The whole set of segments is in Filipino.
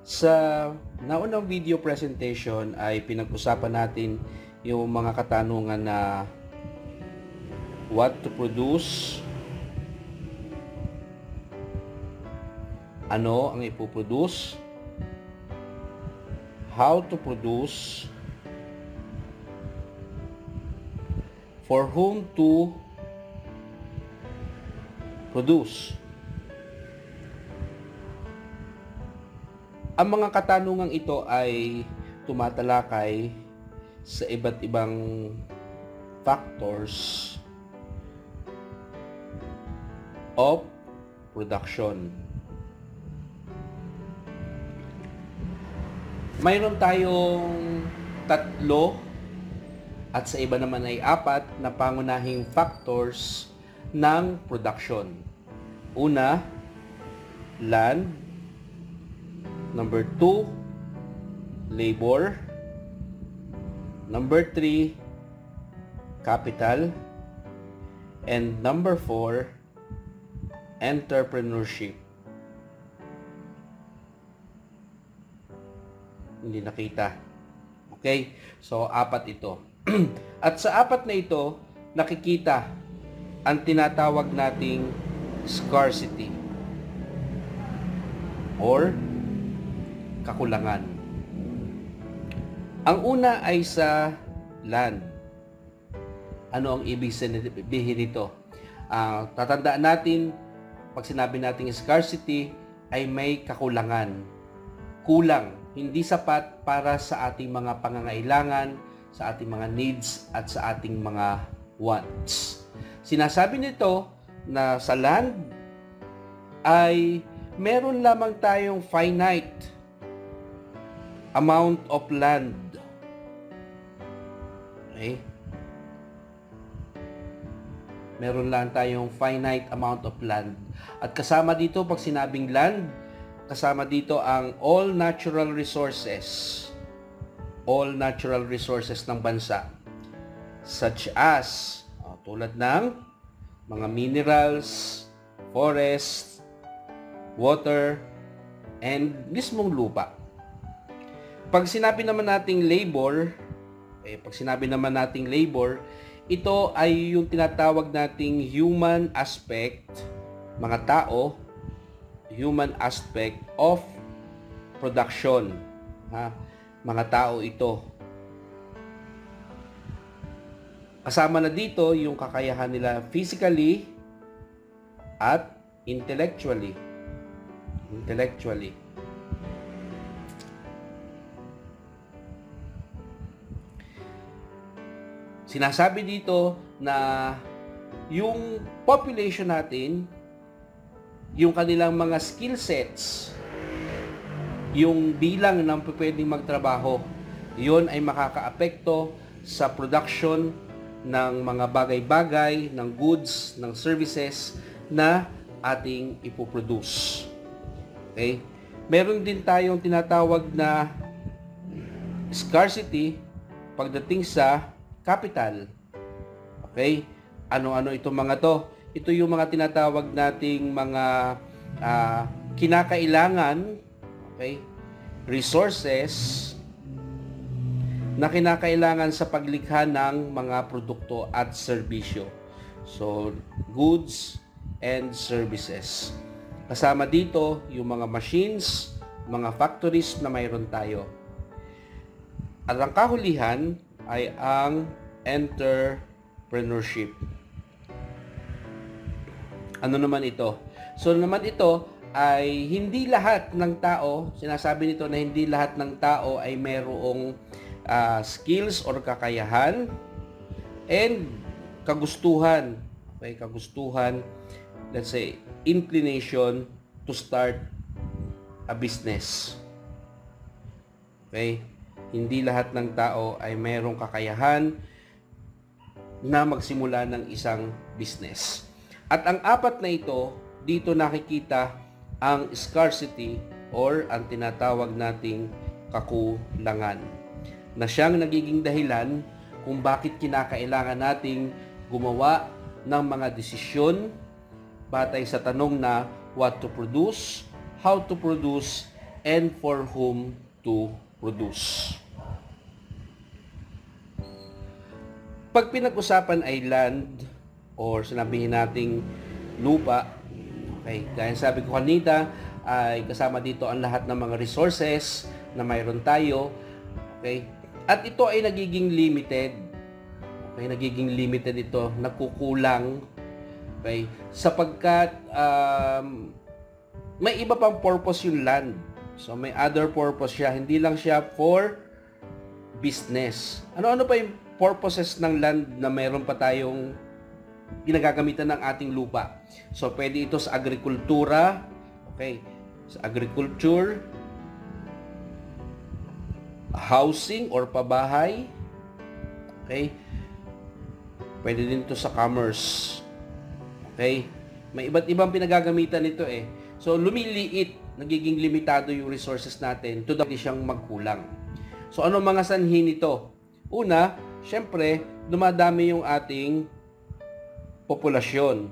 Sa naunang video presentation ay pinag-usapan natin yung mga katanungan na what to produce, ano ang ipoproduce, how to produce, for whom to produce. Ang mga katanungang ito ay tumatalakay sa iba't ibang factors of production. Mayroon tayong 3 at sa iba naman ay 4 na pangunahing factors ng production. Una, land. Number 2, labor. Number 3, capital. And number 4, entrepreneurship. Hindi nakita. Okay? So, 4 ito. At sa 4 na ito, nakikita ang tinatawag nating scarcity or kakulangan. Ang una ay sa land. Ano ang ibig sabihin nito? Tatandaan natin, pag sinabi natin scarcity, ay may kakulangan. Kulang, hindi sapat para sa ating mga pangangailangan, sa ating mga needs, at sa ating mga wants. Sinasabi nito na sa land ay meron lamang tayong finite amount of land. Okay? Meron lang tayong finite amount of land. At kasama dito, pag sinabing land, kasama dito ang all natural resources. All natural resources ng bansa. Such as, tulad ng mga minerals, forest, water, and mismong lupa. Pag sinabi naman nating labor, ito ay yung tinatawag nating human aspect, mga tao, human aspect of production. Mga tao ito. Kasama na dito yung kakayahan nila physically at intellectually. Sinasabi dito na yung population natin, yung kanilang mga skill sets, yung bilang ng pwedeng magtrabaho, yun ay makakaapekto sa production ng mga bagay-bagay, ng goods, ng services na ating ipoproduce. Okay? Meron din tayong tinatawag na scarcity pagdating sa capital. Okay? Ano-ano itong mga to? Ito yung mga tinatawag nating mga kinakailangan, okay? Resources na kinakailangan sa paglikha ng mga produkto at serbisyo. So, goods and services. Kasama dito yung mga machines, mga factories na mayroon tayo. At ang kahulihan ay ang entrepreneurship. Ano naman ito? So naman ito ay hindi lahat ng tao, sinasabi nito na hindi lahat ng tao ay mayroong skills or kakayahan and kagustuhan. Okay, kagustuhan, let's say, inclination to start a business. Okay? Hindi lahat ng tao ay mayroong kakayahan na magsimula ng isang business. At ang 4 na ito, dito nakikita ang scarcity or ang tinatawag nating kakulangan, na siyang nagiging dahilan kung bakit kinakailangan nating gumawa ng mga desisyon batay sa tanong na what to produce, how to produce, and for whom to produce. Pag pinag-usapan ay land or sinabihin nating lupa, okay, gaya sabi ko kanina, ay kasama dito ang lahat ng mga resources na mayroon tayo, okay? At ito ay nagiging limited. Okay, nagiging limited ito, nagkukulang, okay? Sapagkat may iba pang purpose yung land. So may other purpose siya, hindi lang siya for business. Ano-ano pa yung purposes ng land na mayroon pa tayong ginagagamitan ng ating lupa? So pwede ito sa agrikultura, okay? Sa agriculture, housing or pabahay, okay? Pwede din ito sa commerce, okay? May iba't ibang pinagagamitan nito eh. So lumiliit, nagiging limitado yung resources natin to the point siyang magkulang. So ano mga sanhi nito? Una, syempre, dumadami yung ating populasyon.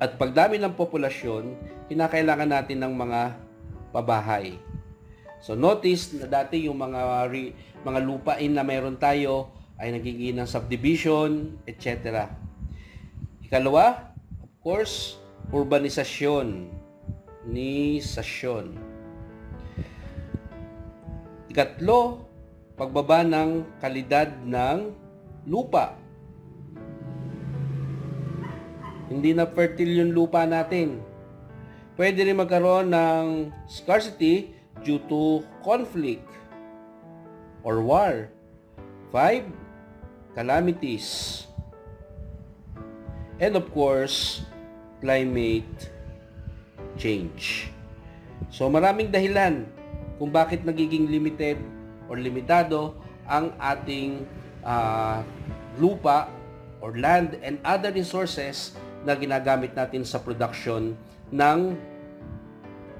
At pagdami ng populasyon, kinakailangan natin ng mga pabahay. So notice na dati yung mga lupain na meron tayo ay nagiging ng subdivision, etc. Ikalawa, of course, urbanisasyon. Ikatlo, pagbaba ng kalidad ng lupa. Hindi na fertile yung lupa natin. Pwede rin magkaroon ng scarcity due to conflict or war. 5, calamities. And of course, climate change. So maraming dahilan kung bakit nagiging limited or limitado ang ating lupa or land and other resources na ginagamit natin sa production ng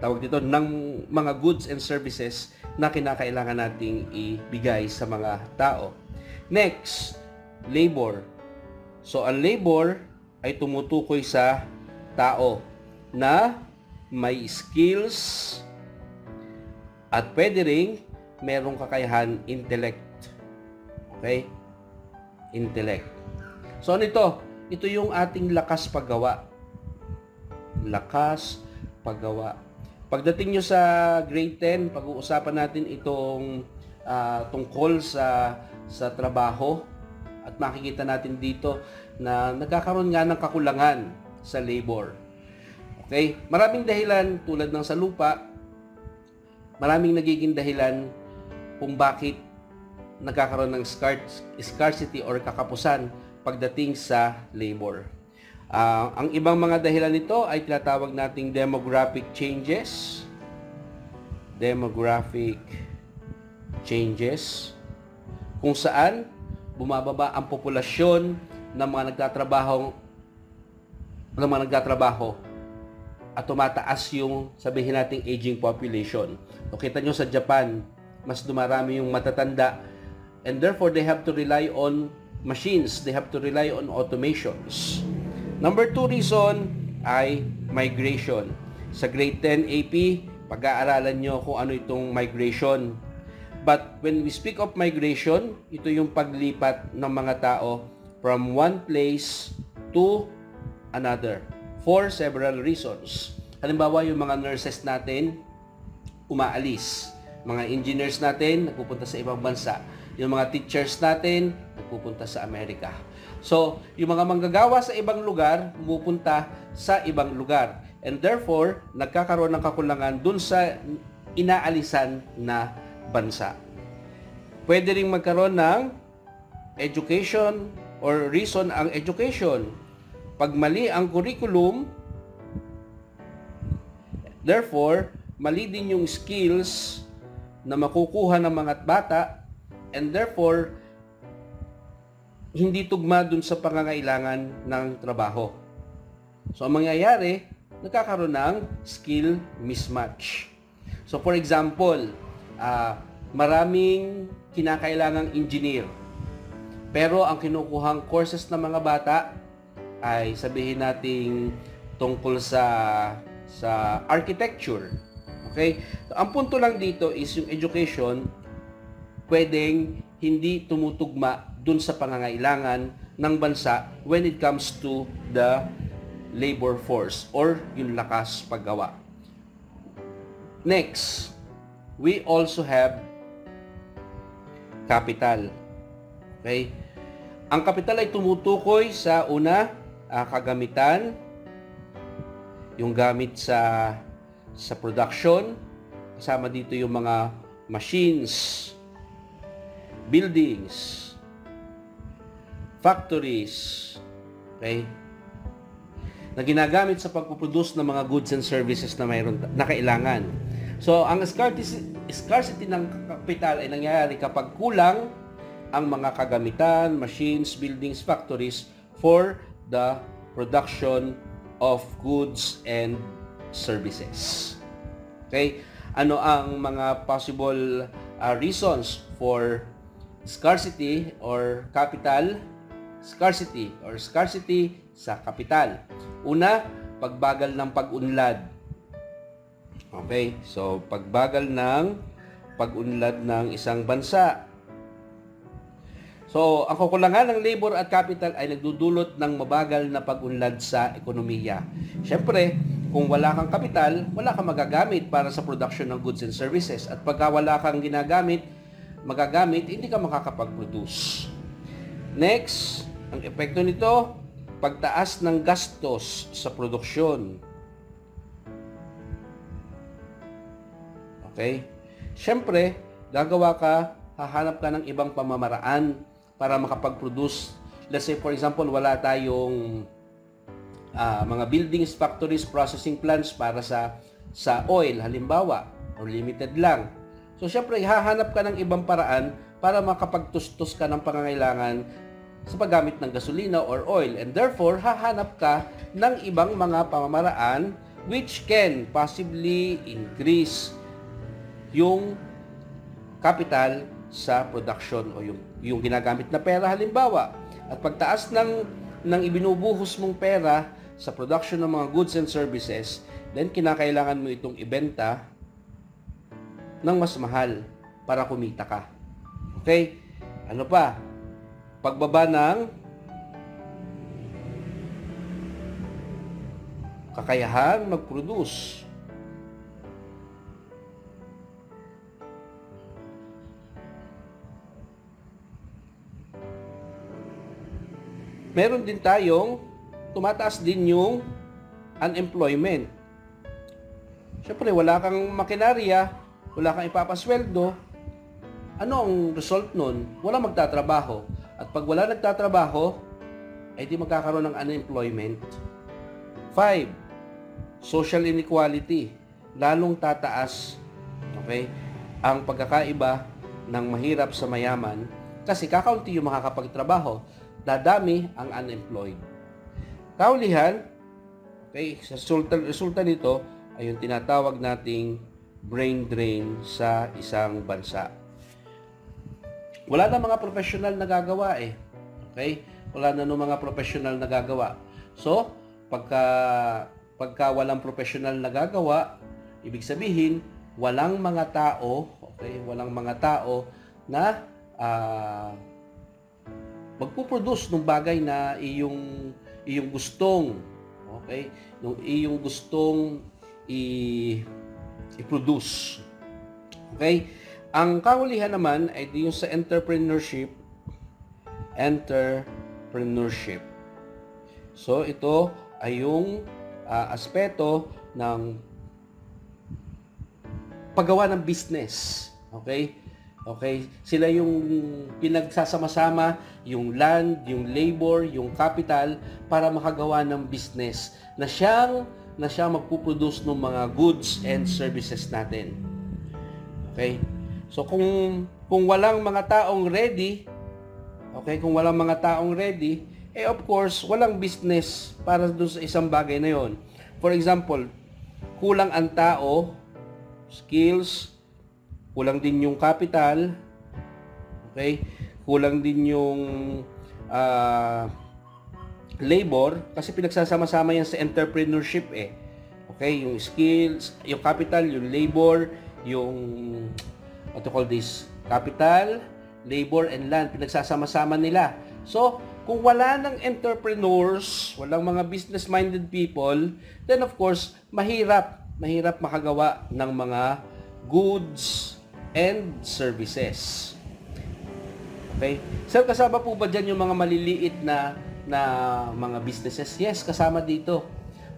ng mga goods and services na kinakailangan nating ibigay sa mga tao. Next, labor. So ang labor ay tumutukoy sa tao na may skills at pwede ring merong kakayahan intellect. Okay? Intellect. So ano ito? Ito yung ating lakas paggawa. Lakas paggawa. Pagdating nyo sa grade 10, pag-uusapan natin itong tungkol sa trabaho at makikita natin dito na nagkakaroon nga ng kakulangan sa labor. Okay? Maraming dahilan tulad ng sa lupa, maraming nagiging dahilan kung bakit nagkakaroon ng scarcity or kakapusan pagdating sa labor. Ang ibang mga dahilan nito ay tinatawag nating demographic changes. Demographic changes. Kung saan bumababa ang populasyon ng mga nagtatrabaho at tumataas yung sabihin nating aging population. So, kita nyo sa Japan, mas dumarami yung matatanda and therefore they have to rely on machines. They have to rely on automations. Number 2 reason ay migration. Sa grade 10 AP, pag-aaralan nyo kung ano itong migration. But when we speak of migration, ito yung paglipat ng mga tao from one place to another for several reasons. Halimbawa, yung mga nurses natin, umaalis. Mga engineers natin, nagpupunta sa ibang bansa. Yung mga teachers natin, nagpupunta sa Amerika. So, yung mga manggagawa sa ibang lugar, pumupunta sa ibang lugar. And therefore, nagkakaroon ng kakulangan dun sa inaalisan na bansa. Pwede ring magkaroon ng education or reason ang education. Pag mali ang curriculum, therefore, mali din yung skills na makukuha ng mga bata and therefore, hindi tugma dun sa pangangailangan ng trabaho. So, ang mangyayari, nagkakaroon ng skill mismatch. So, for example, maraming kinakailangang engineer. Pero ang kinukuhang courses ng mga bata ay sabihin nating tungkol sa architecture. Okay? So, ang punto lang dito is yung education pwedeng hindi tumutugma dun sa pangangailangan ng bansa when it comes to the labor force or yung lakas paggawa. Next, we also have capital. Okay? Ang capital ay tumutukoy sa una, kagamitan, yung gamit sa production, kasama dito yung mga machines, buildings, factories, okay, na ginagamit sa pagpuproduce ng mga goods and services na kailangan. So, ang scarcity ng kapital ay nangyayari kapag kulang ang mga kagamitan, machines, buildings, factories for the production of goods and services. Okay? Ano ang mga possible reasons for scarcity or capital? Scarcity sa kapital. Una, pagbagal ng pag-unlad. Okay? So, pagbagal ng pag-unlad ng isang bansa. So, ang kakulangan ng labor at capital ay nagdudulot ng mabagal na pag-unlad sa ekonomiya. Siyempre, kung wala kang kapital, wala kang magagamit para sa production ng goods and services. At pagka wala kang magagamit, hindi ka makakapag-produce. Next, ang epekto nito, pagtaas ng gastos sa produksyon. Okay? Siyempre, hahanap ka ng ibang pamamaraan para makapag-produce. Let's say, for example, wala tayong mga buildings, factories, processing plants para sa oil, halimbawa, or limited lang. So, syempre, hahanap ka ng ibang paraan para makapagtustos ka ng pangangailangan sa paggamit ng gasolina or oil. And therefore, hahanap ka ng ibang mga pamamaraan which can possibly increase yung capital sa production o yung ginagamit na pera halimbawa. At pagtaas ng ibinubuhos mong pera sa production ng mga goods and services, then kinakailangan mo itong ibenta ng mas mahal para kumita ka. Okay? Ano pa? Pagbaba ng kakayahan mag-produce. Meron din tayong tumataas din yung unemployment. Siyempre, wala kang makinarya, wala kang ipapasweldo. Ano ang result nun? Wala magtatrabaho. At pag wala nagtatrabaho, ay di magkakaroon ng unemployment. 5. Social inequality. Lalong tataas, okay, ang pagkakaiba ng mahirap sa mayaman kasi kakaunti yung makakapagtrabaho. Dadami ang unemployed. Kaulihan, okay, sa resulta nito ay yung tinatawag nating brain drain sa isang bansa. Wala na mga professional na gagawa eh. Okay? Wala na mga professional na gagawa. So, pagka walang professional na gagawa, ibig sabihin, walang mga tao, okay, walang mga tao na magpuproduce ng bagay na iyong gustong, okay, nung iyong gustong i-produce. Okay? Ang kahulihan naman ay yung sa entrepreneurship. So, ito ay yung aspeto ng paggawa ng business. Okay? Okay? Sila yung pinagsasama-sama, yung land, yung labor, yung capital para makagawa ng business na siyang magpuproduce ng mga goods and services natin. Okay? So kung walang mga taong ready, okay, kung walang mga taong ready, of course, walang business para doon sa isang bagay na yon. For example, kulang ang tao, skills, kulang din yung capital, okay? Kulang din yung labor kasi pinagsasama-sama yan sa entrepreneurship eh. Okay, yung skills, yung capital, yung labor, yung what to call this? Capital, labor, and land. Pinagsasama-sama nila. So, kung wala ng entrepreneurs, walang mga business-minded people, then of course, mahirap makagawa ng mga goods and services. Okay? Sir, kasama po ba dyan yung mga maliliit na mga businesses? Yes, kasama dito.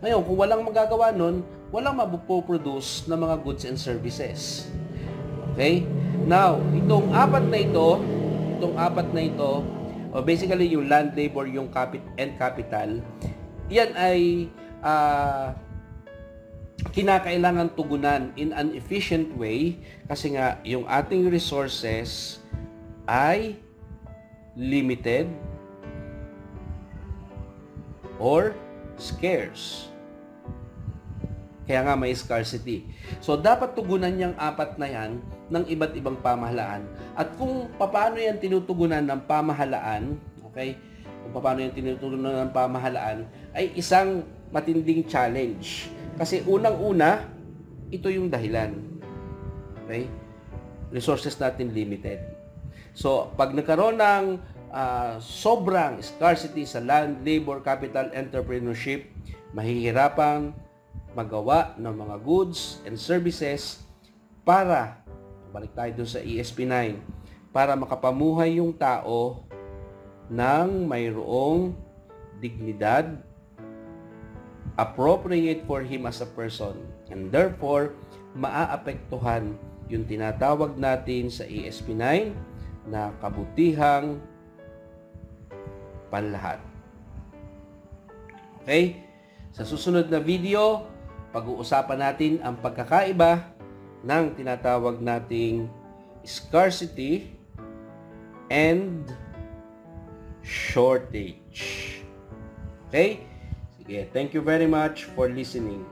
Ngayon, kung walang magagawa nun, walang mapuproduce ng mga goods and services. Okay? Now, itong apat na ito, basically yung land, labor, yung capital, yan ay kinakailangan tugunan in an efficient way kasi nga yung ating resources ay limited or scarce. Kaya nga may scarcity. So, dapat tugunan yung apat na yan ng iba't ibang pamahalaan. At kung paano yan tinutugunan ng pamahalaan, okay, kung paano yan tinutugunan ng pamahalaan, ay isang matinding challenge. Kasi unang-una, ito yung dahilan. Okay? Resources natin limited. So, pag nagkaroon ng sobrang scarcity sa land, labor, capital, entrepreneurship, mahihirapang magawa ng mga goods and services para, balik tayo dun sa ESP9, para makapamuhay yung tao ng mayroong dignidad, appropriate for him as a person, and therefore, maaapektuhan yung tinatawag natin sa ESP9 na kabutihang panlahat. Okay? Sa susunod na video, pag-uusapan natin ang pagkakaiba ng tinatawag nating scarcity and shortage. Okay? Sige, thank you very much for listening.